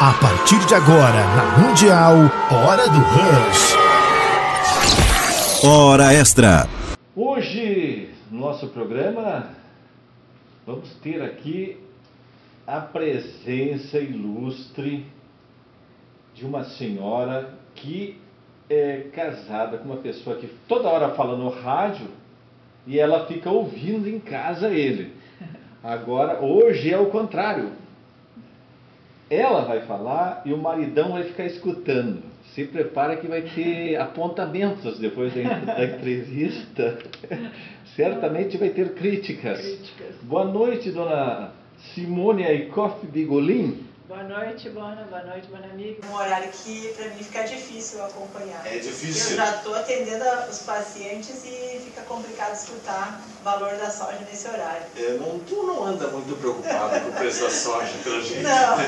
A partir de agora, na Mundial, Hora do Rush. Hora Extra. Hoje, no nosso programa, vamos ter aqui a presença ilustre de uma senhora que é casada com uma pessoa que toda hora fala no rádio e ela fica ouvindo em casa ele. Agora, hoje é o contrário. Ela vai falar e o maridão vai ficar escutando. Se prepara que vai ter apontamentos depois da entrevista. Certamente vai ter críticas. Boa noite, dona Simone Aikoff Bigolin. Boa noite, boa noite, um horário que para mim fica difícil acompanhar. É difícil. Eu já estou atendendo os pacientes e fica complicado escutar o valor da soja nesse horário. Tu não anda muito preocupado com o preço da soja, pelo jeito. Não,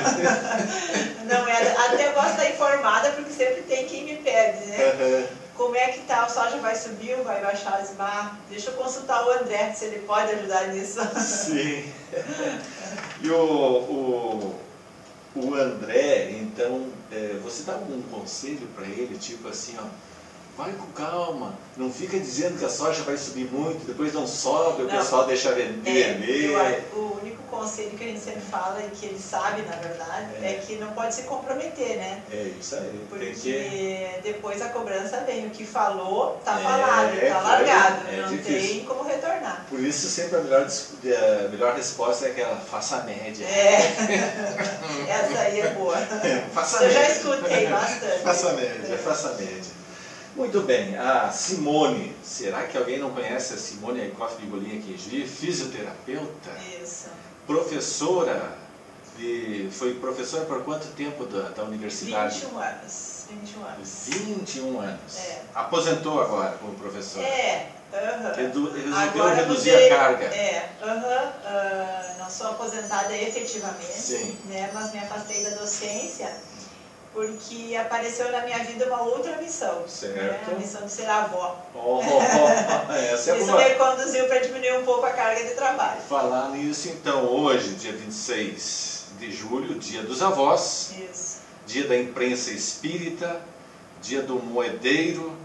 até eu gosto de estar informada porque sempre tem quem me pede, né? Como é que tá? A soja vai subir ou vai baixar? Deixa eu consultar o André, se ele pode ajudar nisso. Sim. E o André, então, você dá algum conselho para ele, tipo assim, ó, vai com calma, não fica dizendo que a soja vai subir muito, depois não sobe, o pessoal deixa vender. O único conselho que a gente sempre fala e que ele sabe, na verdade, é que não pode se comprometer, né? É isso aí. Porque depois a cobrança vem, o que falou, tá falado, tá largado, não tem como retornar. Por isso sempre a melhor resposta é aquela, faça a média. Essa aí é boa. Faça Eu já escutei bastante. Faça a média. Muito bem, a Simone, será que alguém não conhece a Simone Aikoff Bigolin aqui em Juí? Fisioterapeuta? Isso. Professora, foi professora por quanto tempo da universidade? 21 anos. 21 anos. 21 anos. Aposentou agora como professora? Resolveu agora reduzir a carga? Não sou aposentada efetivamente, sim, né, mas me afastei da docência porque apareceu na minha vida uma outra missão, né, a missão de ser avó. Isso me conduziu para diminuir um pouco a carga de trabalho. Falar nisso, então, hoje, dia 26 de julho, dia dos avós, dia da imprensa espírita, dia do moedeiro,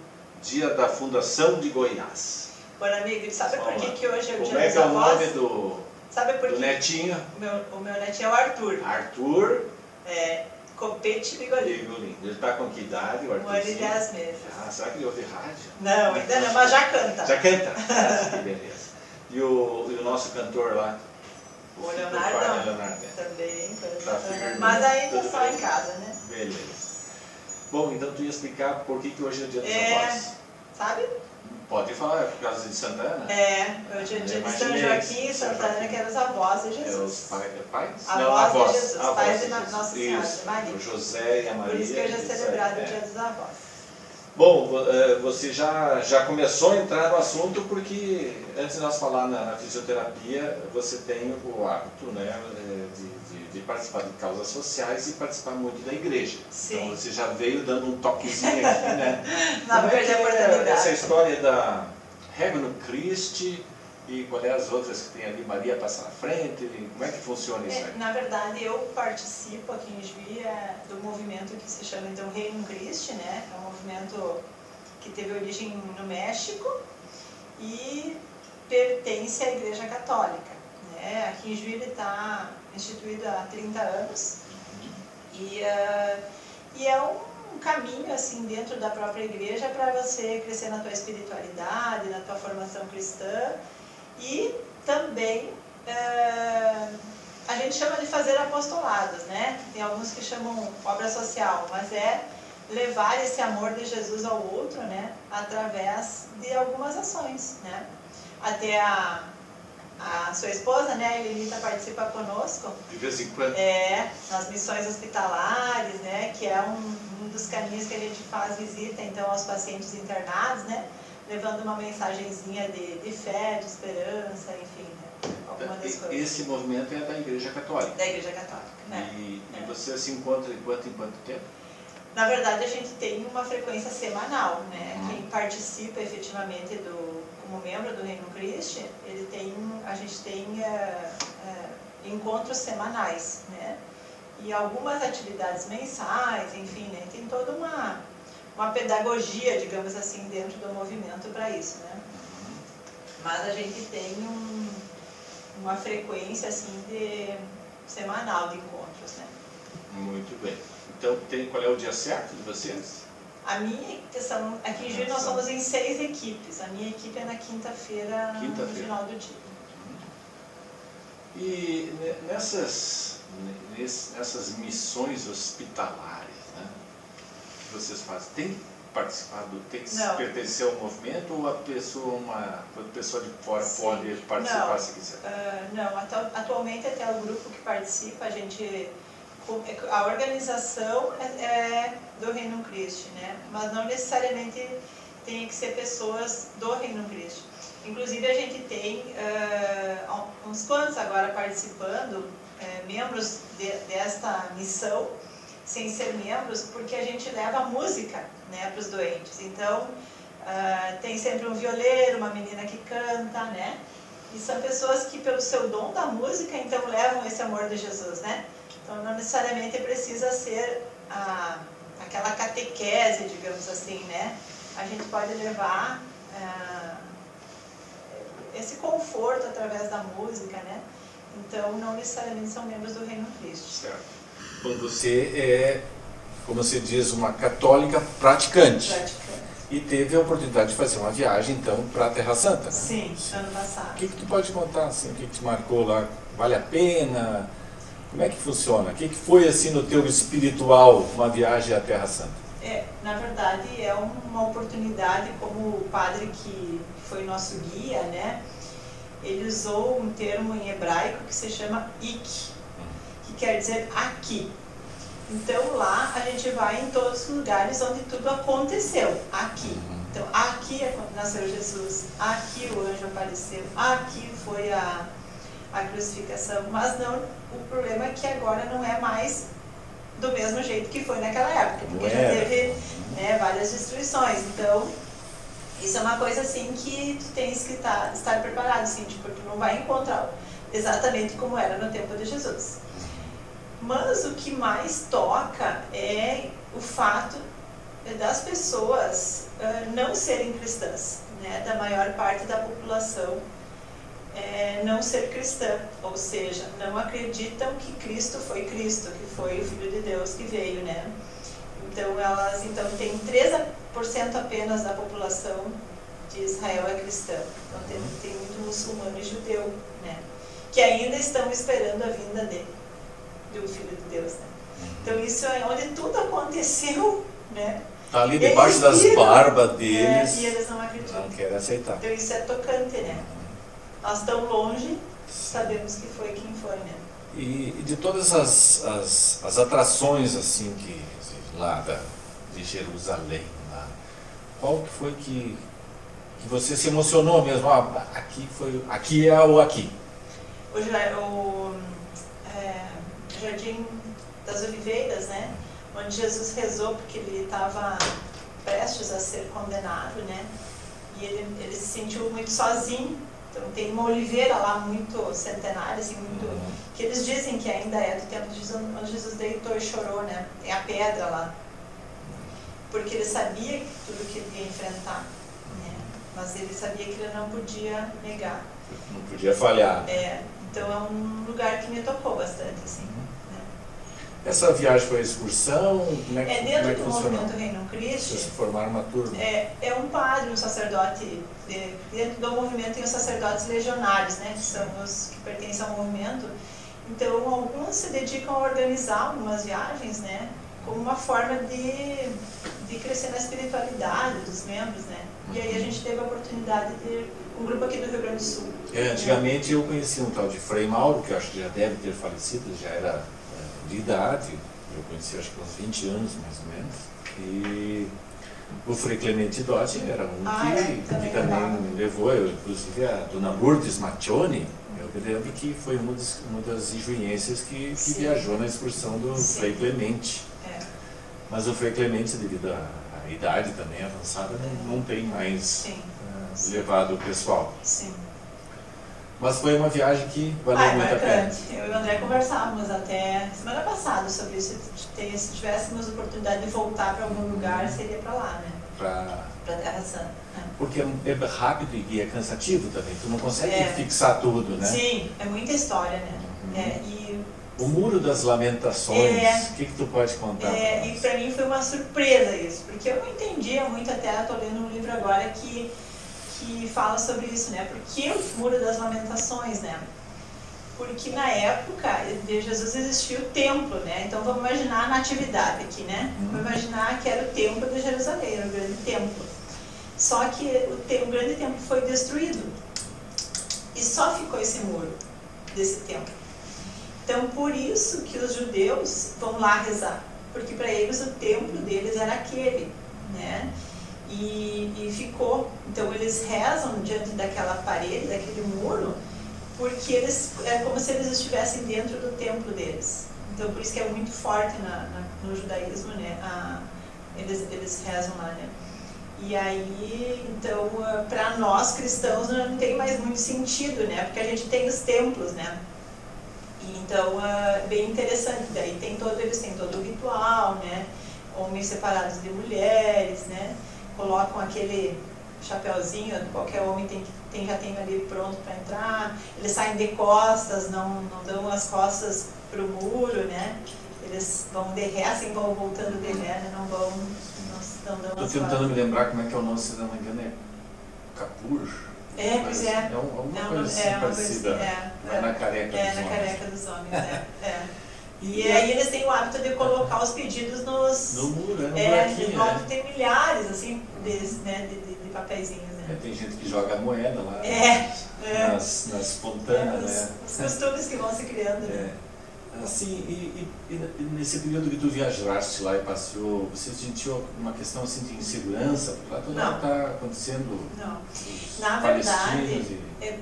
dia da fundação de Goiás. Bom, amigo, sabe por que hoje é o dia dos avós? Como é que é o nome do netinho? O meu netinho é o Arthur. Arthur? Copete Bigolin. Ele está com que idade, o Arthur? 1 ano e 10 meses. Será que ele ouve rádio? Não, ainda não, mas já canta. Já canta? Que beleza. E o nosso cantor lá? O Leonardo também canta. Mas ainda só em casa, né? Beleza. Bom, então tu ia explicar por que hoje é o dia dos avós? Sabe? Pode falar, é por causa de Santana? Hoje é dia de São Joaquim e Santana, que eram os avós de Jesus. Os pais? Avós de Jesus, pais de Nossa Senhora, de Maria. O José e a Maria. Por isso que hoje é celebrado o dia dos avós. Bom, você já começou a entrar no assunto porque antes de nós falar na fisioterapia, você tem o hábito, né, de participar de causas sociais e participar muito da igreja. Sim. Então você já veio dando um toquezinho aqui, né? Não perder a oportunidade. Essa história da Regnum Christi e qual é as outras que tem ali, Maria passa na frente, como é que funciona isso aí? Na verdade, eu participo aqui em Juí do movimento que se chama então Regnum Christi, né? É um movimento que teve origem no México e pertence à Igreja Católica, né? Aqui em Juí ele está instituído há 30 anos e é um caminho assim dentro da própria igreja para você crescer na tua espiritualidade, na tua formação cristã. E também a gente chama de fazer apostolados, né? Tem alguns que chamam obra social, mas é levar esse amor de Jesus ao outro, né? Através de algumas ações, né? Até a sua esposa, né, a Elenita, participa conosco. De vez em quando. Nas missões hospitalares, né? Que é um dos caminhos que a gente faz visita, então, aos pacientes internados, né? Levando uma mensagenzinha de fé, de esperança, enfim, né? Alguma das coisas. Esse movimento é da Igreja Católica? Da Igreja Católica, né? E você se encontra de quanto em quanto tempo? Na verdade, a gente tem uma frequência semanal, né? Quem participa efetivamente como membro do Regnum Christi, a gente tem encontros semanais, né? e algumas atividades mensais, enfim, né? Tem toda uma pedagogia, digamos assim, dentro do movimento para isso, né? Mas a gente tem uma frequência assim semanal de encontros, né? Muito bem. Então, qual é o dia certo de vocês? A minha questão, aqui em Juiz nós somos em 6 equipes. A minha equipe é na quinta-feira, no final do dia. E nessas missões hospitalares, né, que vocês fazem, tem participado, tem que pertencer ao movimento, ou a pessoa de fora pode participar se quiser? Não, atualmente até o grupo que participa, a organização é do Reino Christi, né? Mas não necessariamente tem que ser pessoas do Reino Christi. Inclusive a gente tem uns quantos agora participando, membros desta missão, sem ser membros, porque a gente leva música, né, para os doentes. Então, tem sempre um violeiro, uma menina que canta, né? E são pessoas que, pelo seu dom da música, então levam esse amor de Jesus, né? Então, não necessariamente precisa ser aquela catequese, digamos assim, né? A gente pode levar esse conforto através da música, né? Então, não necessariamente são membros do Reino Cristo. Certo. Quando você é, como se diz, uma católica praticante. E teve a oportunidade de fazer uma viagem, então, para a Terra Santa, né? Sim, ano passado. O que tu pode contar, assim, o que te marcou lá? Vale a pena? Como é que funciona? O que foi, assim, no teu espiritual, uma viagem à Terra Santa? Na verdade, é uma oportunidade, como o padre que foi nosso guia, né? Ele usou um termo em hebraico que se chama ik, que quer dizer aqui. Então lá a gente vai em todos os lugares onde tudo aconteceu, aqui. Então aqui é quando nasceu Jesus, aqui o anjo apareceu, aqui foi a crucificação. Mas não, o problema é que agora não é mais do mesmo jeito que foi naquela época, porque já teve, né, várias destruições. Então isso é uma coisa assim que tu tens que estar preparado, assim, tipo, tu não vai encontrar exatamente como era no tempo de Jesus. Mas o que mais toca é o fato das pessoas não serem cristãs, né? Da maior parte da população não ser cristã, ou seja, não acreditam que Cristo, que foi o Filho de Deus que veio, né? Então tem 13% apenas da população de Israel é cristã. Então tem muito muçulmano e judeu, né? Que ainda estão esperando a vinda do Filho de Deus, né? Então isso é onde tudo aconteceu, né? Está ali debaixo das barbas deles, e eles não acreditam. Não querem aceitar. Então isso é tocante, né? Nós tão longe, sabemos que foi quem foi, né? E de todas as atrações assim lá de Jerusalém, lá, qual que foi que você se emocionou mesmo? Aqui é o aqui. O Jardim das Oliveiras, né? Onde Jesus rezou porque ele estava prestes a ser condenado, né? E ele se sentiu muito sozinho. Então tem uma oliveira lá muito centenária, assim, que eles dizem que ainda é do tempo de Jesus, onde Jesus deitou e chorou, né? Tem a pedra lá. Porque ele sabia tudo que ele ia enfrentar, né? Mas ele sabia que ele não podia negar. Não podia falhar. Então é um lugar que me tocou bastante, assim. Né? Essa viagem foi excursão? Como é que dentro do funcionou? movimento Reino Cristo. Vocês formaram uma turma? É um padre, um sacerdote, dentro do movimento tem os sacerdotes legionários, né? Que são os que pertencem ao movimento. Então alguns se dedicam a organizar algumas viagens, né? Como uma forma de crescer na espiritualidade dos membros, né? E aí a gente teve a oportunidade de um grupo aqui do Rio Grande do Sul. Antigamente eu conheci um tal de Frei Mauro, que eu acho que já deve ter falecido, já era de idade, eu conheci acho que uns 20 anos mais ou menos, e o Frei Clemente Dotti era um que também levou, inclusive a Dona Lourdes Maccioni, eu me lembro que foi uma das ijuienses que viajou na excursão do Frei Clemente. Mas o Frei Clemente, devido à idade também avançada, não tem mais levado o pessoal. Sim. Mas foi uma viagem que valeu muito a pena. Marcante. Eu e o André conversávamos até semana passada sobre isso. Se tivéssemos oportunidade de voltar para algum lugar, seria para lá, né? Para Terra Santa. Porque é rápido e é cansativo também. Tu não consegue fixar tudo, né? Sim, é muita história, né? O Muro das Lamentações, o que tu pode contar? E para mim foi uma surpresa isso, porque eu não entendia muito, até estou lendo um livro agora que fala sobre isso, né? Por que o Muro das Lamentações, né? Porque na época de Jesus existia o templo, né? Então vamos imaginar a natividade aqui, né? Vamos imaginar que era o templo de Jerusalém, era o grande templo. Só que o grande templo foi destruído e só ficou esse muro desse templo. Então por isso que os judeus vão lá rezar, porque para eles o templo deles era aquele, né? E ficou. Então eles rezam diante daquela parede, daquele muro, porque é como se eles estivessem dentro do templo deles. Então por isso que é muito forte no judaísmo, né? Eles rezam lá, né? E aí, então, para nós cristãos não tem mais muito sentido, né? Porque a gente tem os templos, né? Então, é bem interessante. Daí eles têm todo o ritual, né? Homens separados de mulheres, né? Colocam aquele chapéuzinho, qualquer homem já tem ali pronto para entrar. Eles saem de costas, não dão as costas para o muro, né? Eles vão de ré, assim, vão voltando de ré, né? Não dão as costas. Estou tentando me lembrar como é que é o nome, se não me engano, é Capur. Pois é. É alguma coisa assim parecida. Vai na careca dos homens. Na careca dos homens, E aí eles têm o hábito de colocar os pedidos no muro, no buraquinho, né? Tem milhares, assim, de papeizinhos, né? Tem gente que joga moeda lá nas fontanas, né? Os costumes que vão se criando, né? Assim, e nesse período que tu viajaste lá e passeou, você sentiu uma questão assim de insegurança? Porque lá tudo está acontecendo. Não. Na verdade,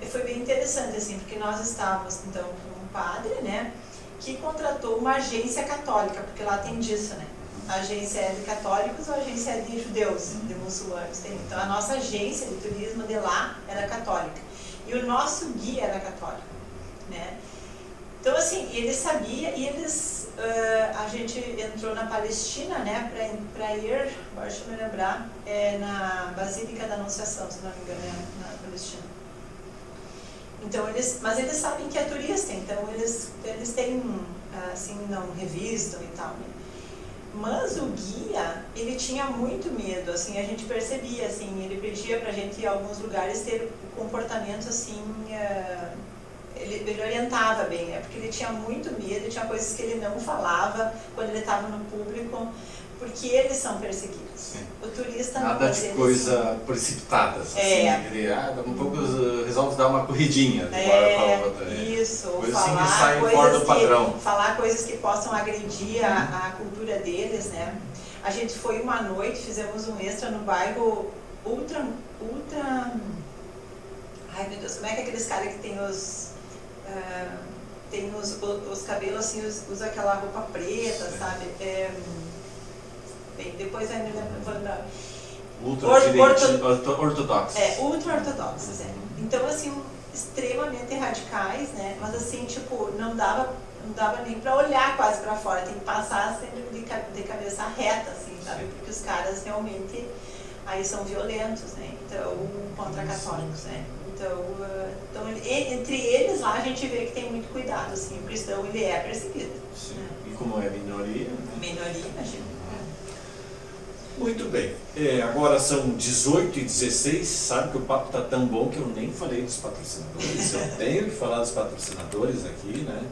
foi bem interessante, assim, porque nós estávamos, então, com um padre, né? Que contratou uma agência católica, porque lá tem disso, né? A agência é de católicos ou a agência é de judeus, de muçulmanos. Então a nossa agência de turismo de lá era católica. E o nosso guia era católico, né? Então assim, ele sabia e a gente entrou na Palestina, né? Para ir, deixa eu me lembrar, na Basílica da Anunciação, se não me engano, na Palestina. Então mas eles sabem que é turista, então eles têm, assim, não revistam e tal, né? Mas o guia, ele tinha muito medo, assim, a gente percebia, assim, ele pedia pra gente em alguns lugares ter o comportamento, assim, ele orientava bem, né? Porque ele tinha muito medo, tinha coisas que ele não falava quando ele estava no público, porque eles são perseguidos. Sim. O turista não nada de coisa precipitada, assim, ele um pouco resolve dar uma corridinha de uma hora para outra. Isso, coisas assim que saem fora do padrão. Falar coisas que possam agredir a cultura deles, né? A gente foi uma noite, fizemos um extra no bairro ultra... Ai meu Deus, como é que aqueles caras que tem os cabelos assim, usa aquela roupa preta, sabe? Bem, depois vai me lembrar. Ortodoxos. Ultra-ortodoxos, Então, assim, extremamente radicais, né? Mas assim, tipo, não dava nem pra olhar quase pra fora, tem que passar sempre de cabeça reta, assim, sabe? Porque os caras realmente aí são violentos, né? Então, contra católicos, né? Então entre eles lá a gente vê que tem muito cuidado, assim, o cristão ele é perseguido. Sim. Né? E como é minoria? Minoria, imagina. Muito bem. Agora são 18h16, sabe que o papo está tão bom que eu nem falei dos patrocinadores. Eu tenho que falar dos patrocinadores aqui, né?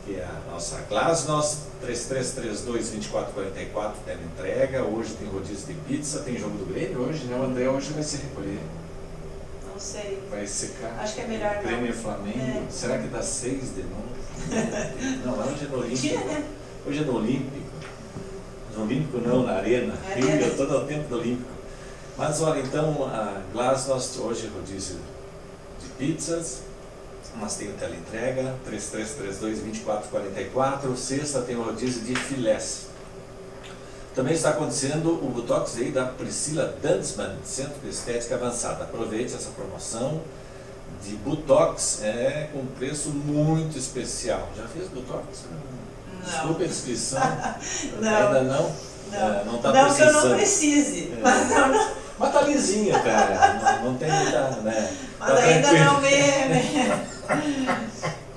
Que é a nossa Glasnost, 3332-2444, teleentrega. Hoje tem rodízio de pizza, tem jogo do Grêmio hoje, né? O André hoje vai se recolher. Não sei. Vai secar. Acho que é melhor não. Grêmio e Flamengo. Será que dá 6 de novo? Não, hoje é no Olímpico. Né? Hoje é no Olímpico. No Olímpico não, na Arena. Eu estou no tempo do Olímpico. Mas olha, então, a Glasnost hoje é rodízio de pizzas. Mas tem o teleentrega, 3332-2444. Sexta tem o rodízio de filés. Também está acontecendo o Botox aí da Priscila Danzmann, Centro de Estética Avançada. Aproveite essa promoção de Botox com preço muito especial. Já fez Botox? Não. Desculpa a descrição. Não. Ainda não? Não, não está não precisando. que eu não precise, mas não. Mas tá lisinha, cara. Não tem muita, né? Mas tá ainda tranquilo.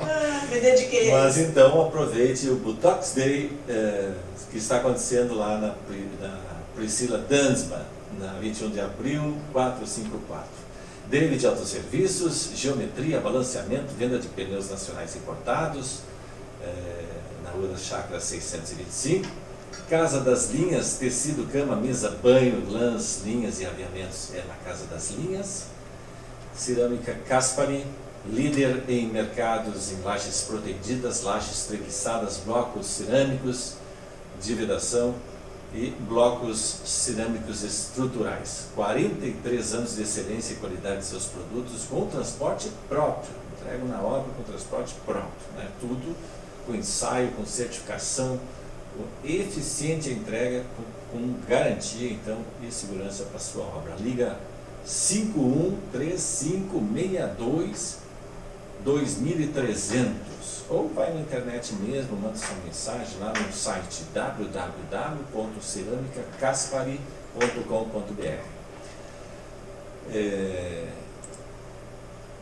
não me dediquei. Mas então aproveite o Botox Day que está acontecendo lá na Priscila Dansman, na 21 de abril, 454. David Autosserviços, geometria, balanceamento, venda de pneus nacionais importados, na Rua da Chácara 625. Casa das Linhas, tecido, cama, mesa, banho, lãs, linhas e aviamentos na Casa das Linhas. Cerâmica Caspari, líder em mercados em lajes protegidas, lajes preguiçadas, blocos cerâmicos de vedação e blocos cerâmicos estruturais. 43 anos de excelência e qualidade de seus produtos com transporte próprio. Entrego na obra com transporte próprio, né? Tudo com ensaio, com certificação, com eficiente entrega, com garantia então e segurança para a sua obra. Liga 513562-2300 ou vai na internet mesmo, manda sua mensagem lá no site www.ceramicacaspari.com.br.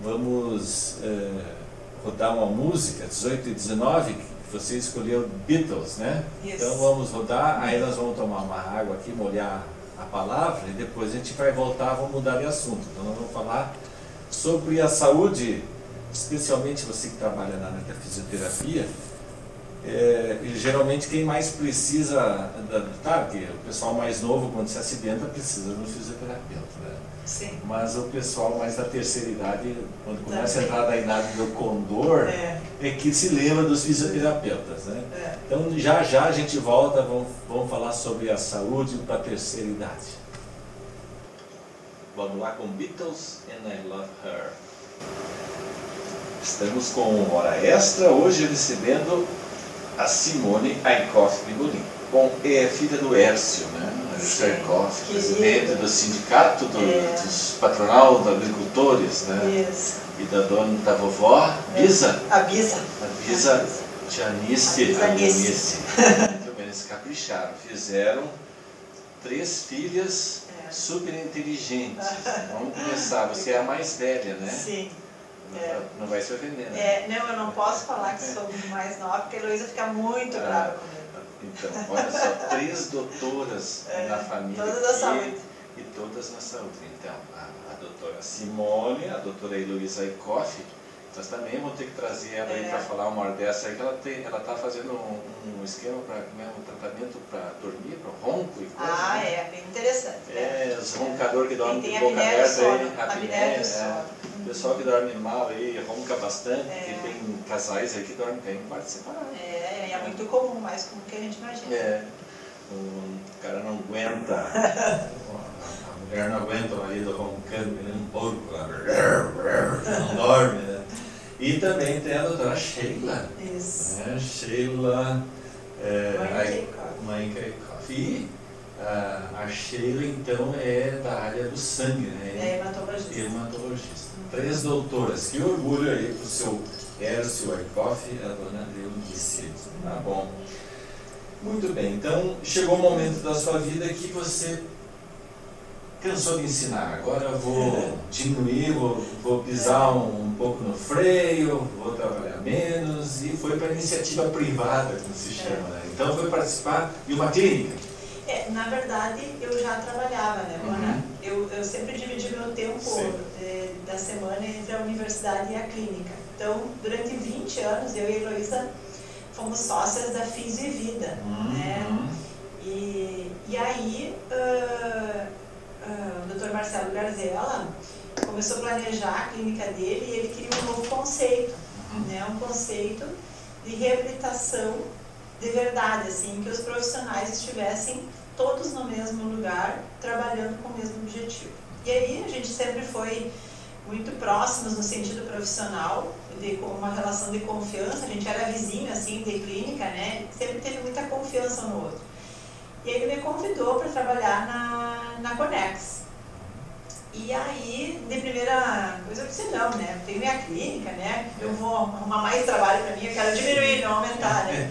Vamos rodar uma música, 18 e 19, que você escolheu Beatles, né? Isso. Então vamos rodar, aí nós vamos tomar uma água aqui, molhar a palavra e depois a gente vai voltar, vamos mudar de assunto. Então nós vamos falar sobre a saúde, especialmente você que trabalha na área da fisioterapia. Geralmente quem mais precisa, claro que o pessoal mais novo quando se acidenta precisa de um fisioterapeuta, né? Sim. Mas o pessoal mais da terceira idade, quando começa a entrar da idade do condor, é que se lembra dos fisioterapeutas, né? Então já a gente volta, vamos falar sobre a saúde para a terceira idade. Vamos lá com Beatles and I Love Her. Estamos com hora extra, hoje recebendo a Simone Aikoff Migolin. Bom, é filha do Hércio, né? Hércio Aikoff, presidente do sindicato dos patronal dos agricultores, né? Isso. E da vovó Bisa. A Bisa. A Bisa Janice. Muito bem, eles capricharam. Fizeram 3 filhas super inteligentes. Vamos começar. Você é a mais velha, né? Sim. Não vai se ofender, né? Não, eu não posso falar que sou mais nova, porque a Heloísa fica muito brava comigo. Então, olha só, 3 doutoras na família. Todas da saúde. E todas na saúde. Então, a doutora Simone, a doutora Heloísa Aikoff, nós também vamos ter que trazer ela aí para falar uma hora dessa aí, que ela está fazendo um esquema para um tratamento para dormir, para ronco e coisa. Bem interessante. Os roncadores que dormem de boca aberta aí, o pessoal que dorme mal aí, ronca bastante, porque tem casais aí que dormem bem em quarto separado. É muito comum, mais comum que a gente imagina. O cara não aguenta, a mulher não aguenta o marido roncando, um porco lá, não dorme, né? E também tem a doutora Sheila. Isso. Sheila Mãe Aikoff. E a Sheila, então, é da área do sangue, né? Hematologista. 3 doutoras. Que orgulho aí pro seu Hércio Aikoff e a dona Eunice. Tá bom. Muito bem. Então, chegou o momento da sua vida que você cansou de ensinar. Agora eu vou diminuir, vou pisar um pouco no freio, vou trabalhar menos, e foi para a iniciativa privada, como se chama, né? Então foi participar de uma clínica. Na verdade, eu já trabalhava, né, Mona? Eu sempre dividi meu tempo da semana entre a universidade e a clínica. Então, durante 20 anos, eu e a Heloísa fomos sócias da Fisio e Vida, né? E aí, o Dr. Marcelo Garzella começou a planejar a clínica dele e ele queria um novo conceito, né? Um conceito de reabilitação de verdade, assim, que os profissionais estivessem todos no mesmo lugar, trabalhando com o mesmo objetivo. E aí a gente sempre foi muito próximos no sentido profissional, com uma relação de confiança, a gente era vizinho, assim, de clínica, né? Sempre teve muita confiança um no outro. E ele me convidou para trabalhar na Conex. E aí, de primeira coisa, eu disse, não, né? Tenho minha clínica, né? Eu vou arrumar mais trabalho para mim, eu quero diminuir, não aumentar, né?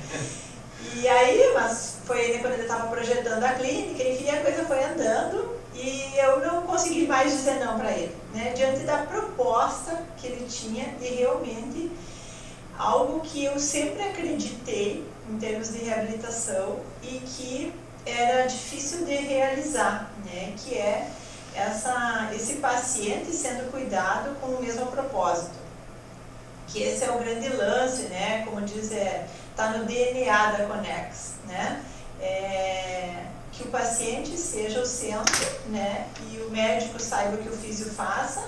E aí, mas foi ainda quando ele estava projetando a clínica, enfim, a coisa foi andando e eu não consegui mais dizer não para ele, né? Diante da proposta que ele tinha e realmente algo que eu sempre acreditei em termos de reabilitação e que era difícil de realizar, né? Que é esse paciente sendo cuidado com o mesmo propósito. Que esse é o grande lance, né? Como diz, está no DNA da Connex, né? Que o paciente seja o centro, né? E o médico saiba o que o físio faça,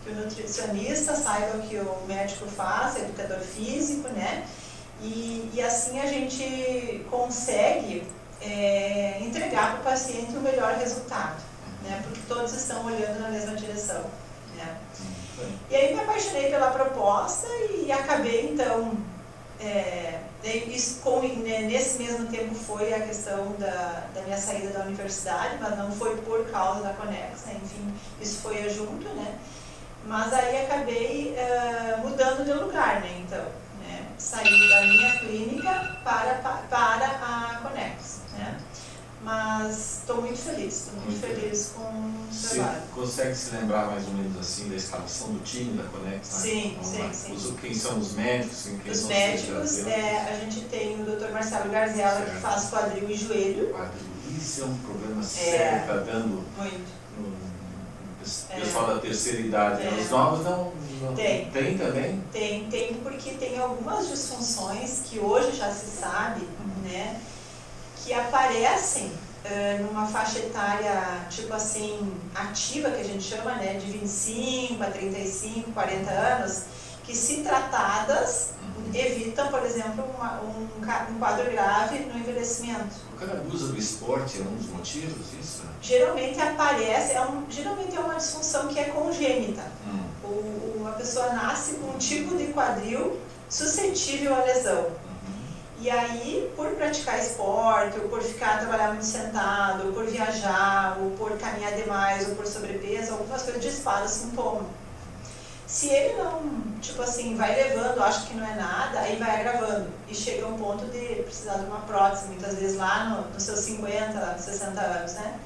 que o nutricionista saiba o que o médico faça, educador físico, né? E assim a gente consegue entregar para o paciente o melhor resultado, né? Porque todos estão olhando na mesma direção, né? E aí me apaixonei pela proposta e acabei então, nesse mesmo tempo foi a questão da minha saída da universidade, mas não foi por causa da Connex, né? Enfim, isso foi junto, né? Mas aí acabei mudando de lugar, né? Então, né? Saí da minha clínica para a Connex, né? Mas estou muito feliz com o trabalho. Você consegue se lembrar mais ou menos assim da escalação do time da Connex? Sim, sim. Quem são os médicos? Os médicos, a gente tem o Dr. Marcelo Garzella, que faz quadril e joelho. Quadril, isso é um problema sério, está dando muito. No pessoal da terceira idade. Os novos não tem também? Tem, porque tem algumas disfunções que hoje já se sabe, né? Que aparecem numa faixa etária, tipo assim, ativa, que a gente chama, né, de 25 a 35, 40 anos, que se tratadas, evitam, por exemplo, um quadro grave no envelhecimento. O cara abusa do esporte, é um dos motivos, isso? Geralmente aparece, geralmente é uma disfunção que é congênita. A pessoa nasce com um tipo de quadril suscetível à lesão. E aí, por praticar esporte, ou por trabalhar muito sentado, ou por viajar, ou por caminhar demais, ou por sobrepeso, algumas coisas disparam o sintoma. Se ele não, tipo assim, vai levando, acha que não é nada, aí vai agravando. E chega a um ponto de precisar de uma prótese, muitas vezes lá nos seus 50, 60 anos, né?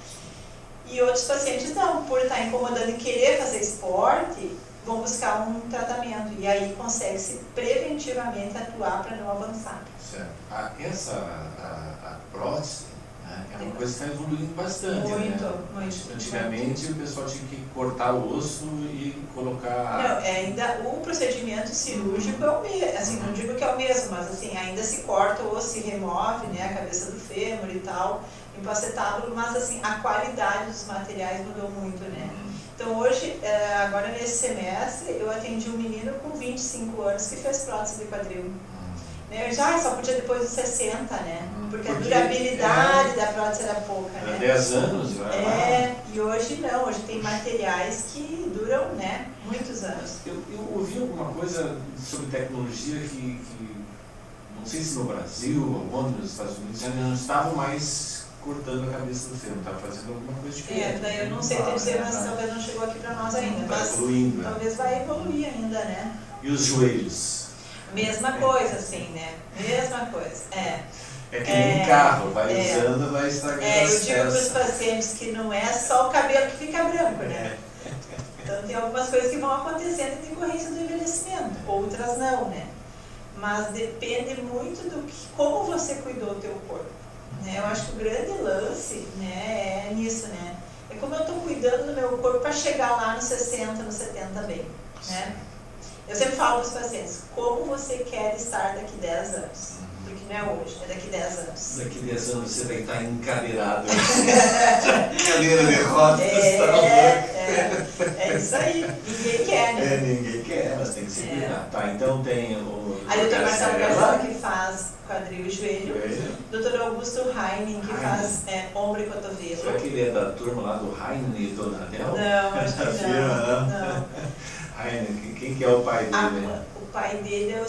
E outros pacientes não, por estar incomodando e querer fazer esporte, vão buscar um tratamento. E aí consegue-se preventivamente atuar para não avançar. Certo. A prótese, né, é uma coisa que está evoluindo bastante. Muito. Antigamente o pessoal tinha que cortar o osso e colocar... Não, ainda o procedimento cirúrgico é o mesmo, assim, não digo que é o mesmo, mas assim, ainda se corta o osso, se remove, né, a cabeça do fêmur e tal, empacetábulo, mas assim, a qualidade dos materiais mudou muito, né? Então hoje, agora nesse semestre, eu atendi um menino com 25 anos que fez prótese de quadril. Eu já só podia depois dos 60, né? Porque a durabilidade da prótese era pouca, né? 10 anos, e hoje não, hoje tem materiais que duram, né, muitos anos. Eu ouvi alguma coisa sobre tecnologia que não sei se no Brasil ou onde nos Estados Unidos, já não estavam mais cortando a cabeça do fêmur, estava fazendo alguma coisa diferente. Daí eu não sei te dizer, mas talvez não chegou aqui para nós ainda. Está evoluindo, talvez vai evoluir ainda, né? E os joelhos? Mesma coisa, assim, né? Mesma coisa, É que nem carro, vai usando, vai estragando as eu digo para os pacientes que não é só o cabelo que fica branco, né? Então tem algumas coisas que vão acontecendo em decorrência do envelhecimento, outras não, né? Mas depende muito como você cuidou do teu corpo, né? Eu acho que o grande lance, né, é nisso, né? É como eu estou cuidando do meu corpo para chegar lá nos 60, nos 70 bem, né? Eu sempre falo para os pacientes, como você quer estar daqui 10 anos? Porque não é hoje, é daqui 10 anos. Daqui 10 anos você vai estar encadeirado. Cadeira de rodas. É isso aí. Ninguém quer, né? Ninguém quer, mas tem que se cuidar. Tá, então tem o... Aí o Dr. Marcelo Garzella, que faz quadril e joelho. Dr. Augusto Heining, que faz ombro e cotovelo. Será que ele é da turma lá do Heining e Donadel? Não, acho que não. Quem que é o pai dele? O pai dele é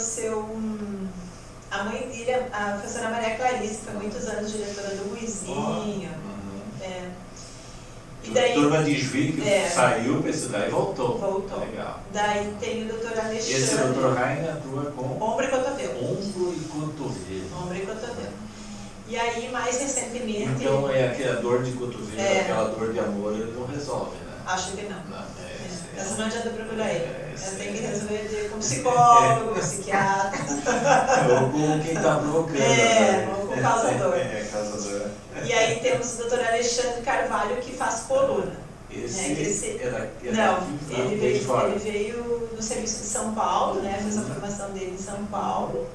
a mãe dele é a professora Maria Clarice, foi muitos anos diretora do Ruizinho. E daí, turma de Juiz que saiu para estudar e voltou. Voltou. Legal. Daí tem o doutor Alexandre. Esse doutor Raine atua com ombro e cotovelo. Ombro e cotovelo. Ombro e cotovelo. E aí, mais recentemente... Então, é aquela dor de cotovelo, aquela dor de amor, ele não resolve, né? Acho que não. Essa não adianta procurar ele. Essa tem que resolver com psicólogo, com psiquiatra. Ou com quem está provocando. Ou com o causador. Causador. E aí temos o doutor Alexandre Carvalho, que faz coluna. Esse não, ele veio no serviço de São Paulo, né? Fez a formação dele em São Paulo.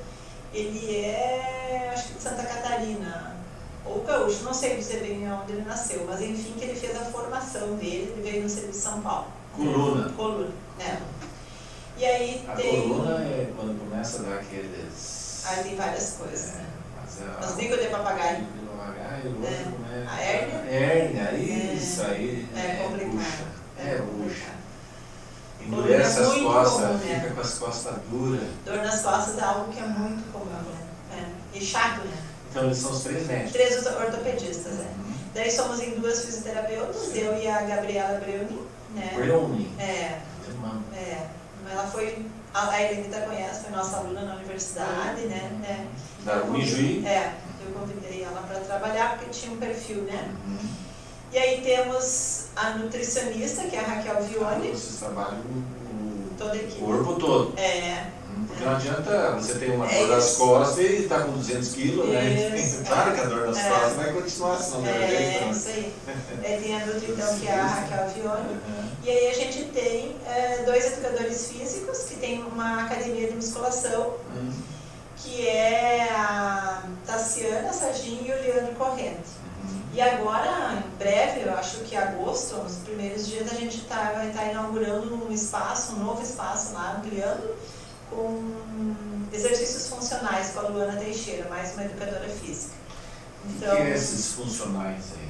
Ele é, acho que de Santa Catarina, ou gaúcho, não sei dizer bem onde ele nasceu, mas enfim, que ele fez a formação dele, ele veio no serviço de São Paulo. Coluna. Coluna, E aí a tem... coluna é quando começa a dar aqueles... Aí tem várias coisas, né? As bicos de papagaio. A hérnia. Hérnia, isso aí. É complicado. Puxa. Endurece as costas, comum, fica com as costas duras. Dor nas costas é algo que é muito comum, né? E chato, né? Então eles são os 3 médicos. 3 ortopedistas, Daí somos em 2 fisioterapeutas, eu e a Gabriela Breuni, né? Breuni. Ela foi, a Elenita conhece, foi nossa aluna na universidade, né? Da Unijuí. Eu convidei ela para trabalhar porque tinha um perfil, né? E aí temos a nutricionista, que é a Raquel Vione. Vocês trabalham o corpo todo. Porque não adianta você ter uma dor nas costas e está com 200 quilos, né? Claro que a dor nas costas vai continuar, senão não é jeito. Isso aí. Tem a Nutri, então, que é a Raquel Vione. E aí a gente tem 2 educadores físicos que tem uma academia de musculação, que é a Tassiana Sarginho e o Leandro Corrente. E agora, em breve, eu acho que em agosto, nos primeiros dias, a gente vai estar inaugurando um espaço, um novo espaço lá, ampliando, com exercícios funcionais com a Luana Teixeira, mais uma educadora física. Então, o que é esses funcionais aí?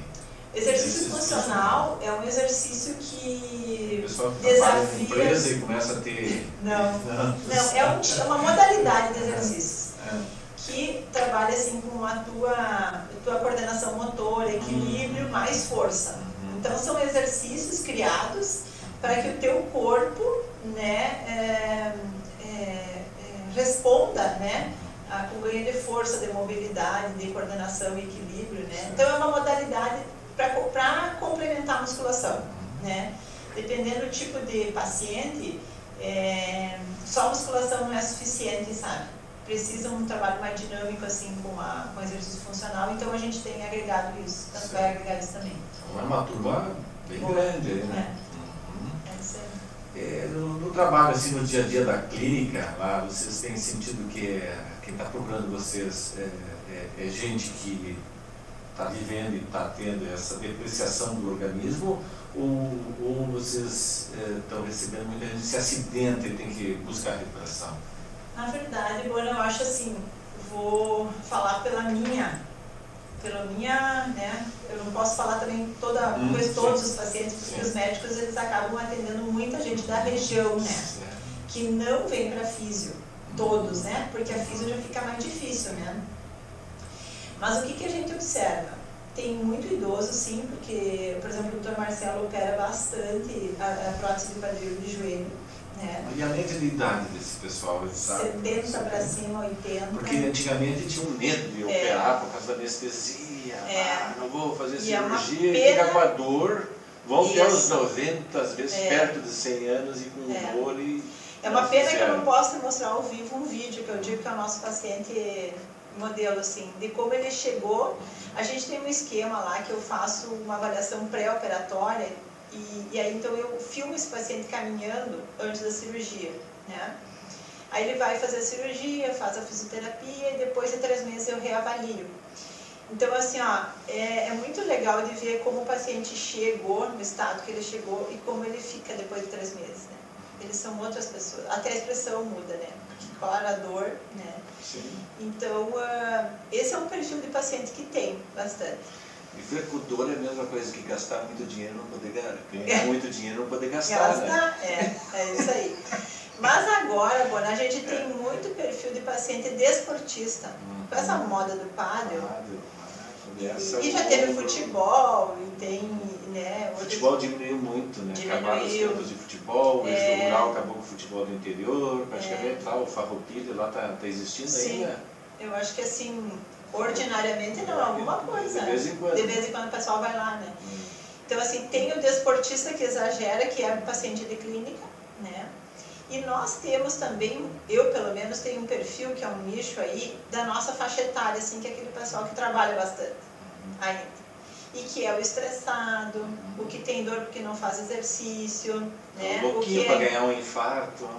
Exercício funcional é um exercício que o pessoal trabalha em empresa e começa a ter... Não, é uma modalidade de exercícios que trabalha assim com a tua coordenação motora, equilíbrio mais força. Então são exercícios criados para que o teu corpo, né, responda, né, com ganho de força, de mobilidade, de coordenação e equilíbrio, né? Então é uma modalidade para complementar a musculação, né? Dependendo do tipo de paciente, só a musculação não é suficiente, sabe? Precisa um trabalho mais dinâmico assim com exercício funcional, então a gente tem agregado isso, tanto vai agregar isso também. É uma turma bem grande aí, né? No trabalho, assim, no dia a dia da clínica, lá, vocês têm sentido que quem está procurando vocês é gente que está vivendo e está tendo essa depreciação do organismo, ou vocês estão recebendo muita gente que se acidenta e tem que buscar recuperação? Na verdade, Bona, eu acho assim, vou falar pela minha, né, eu não posso falar também todos os pacientes, porque os médicos eles acabam atendendo muita gente da região, né, que não vem para físio, todos, né, porque a físio já fica mais difícil, né. Mas o que a gente observa? Tem muito idoso, sim, porque, por exemplo, o Dr. Marcelo opera bastante a prótese de quadril de joelho. E a média de idade desse pessoal? 70 para cima, 80. Porque antigamente tinha um medo de operar por causa da anestesia. Não vou fazer cirurgia, e fica com a dor. Vão até os 90, às vezes perto de 100 anos e com dor. É uma pena que eu não posso te mostrar ao vivo um vídeo que eu digo que é o nosso paciente modelo, assim, de como ele chegou. A gente tem um esquema lá que eu faço uma avaliação pré-operatória. E aí então eu filmo esse paciente caminhando antes da cirurgia, né? Aí ele vai fazer a cirurgia, faz a fisioterapia e depois de 3 meses eu reavalio. Então assim, é muito legal de ver como o paciente chegou, no estado que ele chegou e como ele fica depois de 3 meses, né? Eles são outras pessoas, até a expressão muda, né? Claro, a dor, né? Sim. Então, esse é um perfil de paciente que tem bastante. E ver com dor é a mesma coisa que gastar muito dinheiro e não poder ganhar muito dinheiro e não poder gastar, né? É isso aí. Mas agora, Bona, a gente tem muito perfil de paciente desportista. Com essa moda do pádel, E já teve futebol, e tem, né? O futebol diminuiu muito, né? Diminuiu. Acabaram os campos de futebol, o É. rural acabou com o futebol do interior, praticamente lá, o Farroupilha lá tá existindo Sim. ainda. Eu acho que assim, ordinariamente não, alguma coisa. De vez em quando. De vez em quando o pessoal vai lá, né? Então assim, tem o desportista que exagera, que é o paciente de clínica, né? E nós temos também, eu pelo menos tenho um perfil que é um nicho aí da nossa faixa etária, assim, que é aquele pessoal que trabalha bastante ainda. E que é o estressado, o que tem dor porque não faz exercício, né? Um pouquinho para ganhar um infarto.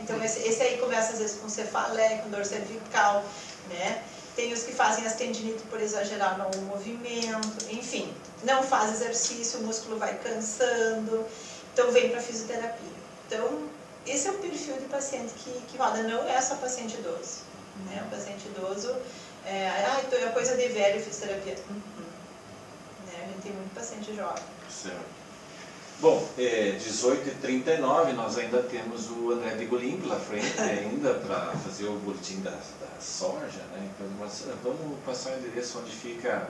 Então esse aí começa às vezes com cefaleia, com dor cervical, né? Tem os que fazem as tendinites por exagerar no movimento, enfim, não faz exercício, o músculo vai cansando, então vem para fisioterapia. Então, esse é o perfil de paciente que roda, não é só paciente idoso, né? O paciente idoso, então é coisa de velho fisioterapia. Né? A gente tem muito paciente jovem. Certo. Bom, 18h39, nós ainda temos o André Begolin pela frente ainda para fazer o boletim da soja, né? Então, vamos passar o endereço onde fica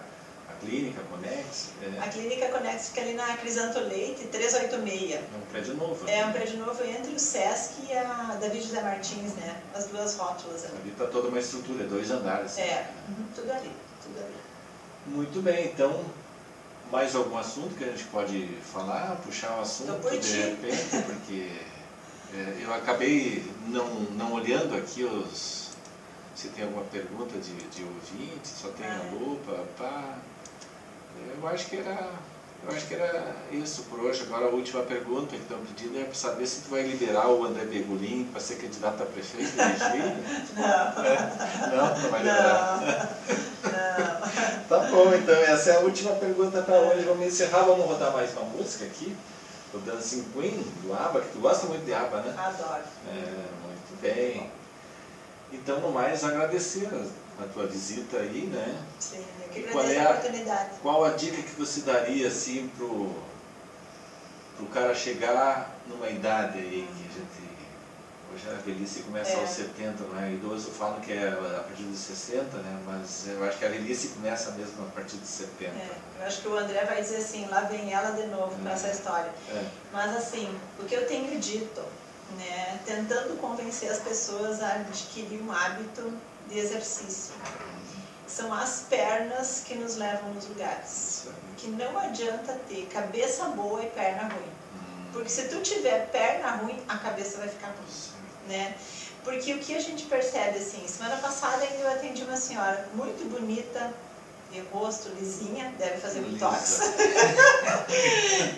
a Clínica Conex. A Clínica Conex fica ali na Crisanto Leite, 386. É um prédio novo. É um prédio novo entre o Sesc e a David José Martins, né? As duas rótulas ali. Ali está toda uma estrutura, 2 andares. Tudo ali, tudo ali. Muito bem, então, mais algum assunto que a gente pode falar, puxar o assunto de repente, porque eu acabei não olhando aqui se tem alguma pergunta de ouvinte, só tem a lupa, pá. Eu acho que era isso por hoje. Agora a última pergunta que estão pedindo é para saber se tu vai liberar o André Begolin para ser candidato a prefeito de Erechim. Não vai liberar. Não. Tá bom, então essa é a última pergunta para hoje. Vamos encerrar, vamos rodar mais uma música aqui. O Dancing Queen, do ABBA, que tu gosta muito de ABBA, né? Adoro. Muito bem. Então, no mais, agradecer a tua visita aí, né? Sim, eu que agradeço a oportunidade. Qual a dica que você daria, assim, pro cara chegar numa idade aí que a gente... Hoje a velhice começa aos 70, não é? Idoso falam que é a partir dos 60, né? Mas eu acho que a velhice começa mesmo a partir dos 70. Eu acho que o André vai dizer assim, lá vem ela de novo com essa história. Mas assim, o que eu tenho dito, né? Tentando convencer as pessoas a adquirir um hábito de exercício. São as pernas que nos levam nos lugares. Que não adianta ter cabeça boa e perna ruim. Porque se tu tiver perna ruim, a cabeça vai ficar ruim. Né? Porque o que a gente percebe assim, semana passada ainda eu atendi uma senhora muito bonita, de rosto, lisinha, deve fazer botox.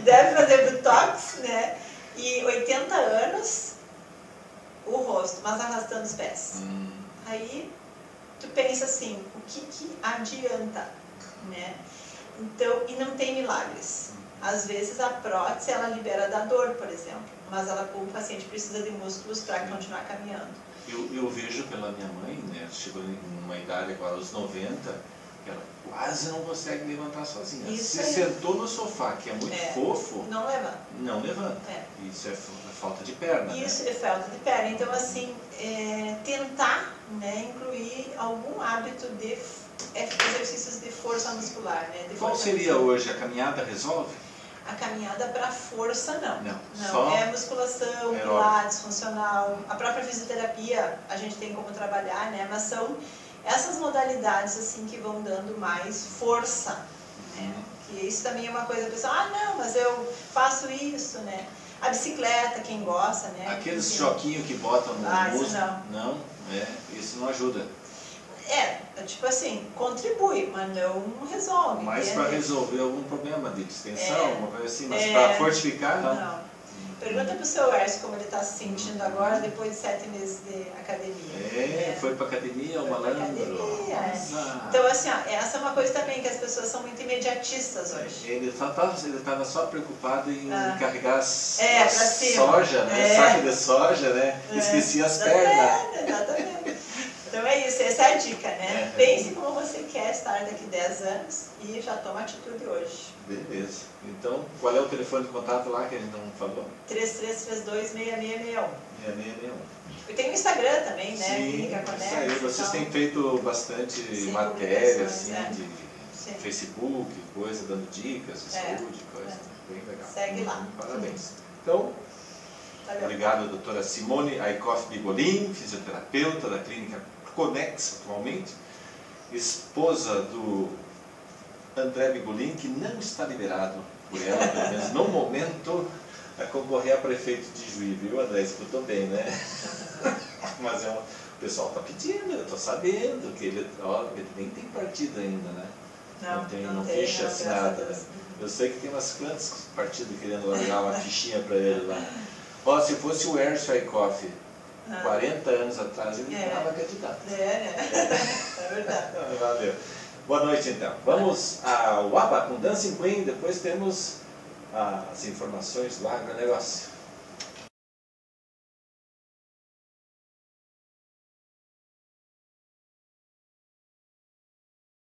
Deve fazer botox, né? E 80 anos, o rosto, mas arrastando os pés. Aí tu pensa assim, o que adianta, né? Então, e não tem milagres. Às vezes a prótese ela libera da dor, por exemplo, mas o paciente precisa de músculos para continuar caminhando. Eu vejo pela minha mãe, né? Chegou numa idade agora, aos 90, ela quase não consegue levantar sozinha. Isso se sentou no sofá, que é muito fofo, não levanta. Não levanta. Isso é falta de perna. Isso, né? é falta de perna. Então, assim, tentar, né, incluir algum hábito de exercícios de força muscular. Né, Qual seria hoje? A caminhada resolve? A caminhada para força, não. Não. Só é musculação, pilates, funcional. A própria fisioterapia, a gente tem como trabalhar, né? Mas são essas modalidades, assim, que vão dando mais força, né? Que isso também é uma coisa, a pessoa, não, mas eu faço isso, né? A bicicleta, quem gosta, né? Aqueles choquinhos que botam no músculo. Isso não. Não, isso não ajuda. Tipo assim, contribui, mas não resolve. Mas para resolver algum problema de distensão, alguma coisa assim, mas para fortificar, não. Pergunta para o seu Ercio como ele está se sentindo agora, depois de 7 meses de academia. Foi para academia, o malandro. Então, assim, essa é uma coisa também que as pessoas são muito imediatistas hoje. Ele estava só preocupado em carregar soja, né? Saco de soja, né? Esquecia as pernas. Exatamente. Então é isso, essa é a dica, né? Pense como você quer estar daqui 10 anos e já toma atitude hoje. Beleza. Então, qual é o telefone de contato lá que a gente não falou? 3332-6661. 6661. E tem o Instagram também, né? Sim, Clínica Conex. Isso aí, vocês têm feito bastante matéria, assim, Sim. Facebook, coisa, dando dicas de saúde, coisa. Bem legal. Segue lá. Parabéns. Então, Valeu. obrigado, doutora Simone Aikoff Bigolin, fisioterapeuta da clínica Conex atualmente, esposa do André Bigolin, que não está liberado por ela, pelo menos no momento, a concorrer a prefeito de Juí, viu, André? Escutou bem, né? Mas o pessoal está pedindo, eu estou sabendo que ele nem tem partido ainda, né? Não tem ficha assinada, né? Eu sei que tem umas quantas partidos querendo largar uma fichinha para ele lá. Ó, se fosse o Ercio Aikoff, 40 anos atrás, ele estava candidato. É verdade. Valeu. Boa noite, então. Vamos ao ABA com Dancing Queen, depois temos as informações do agronegócio.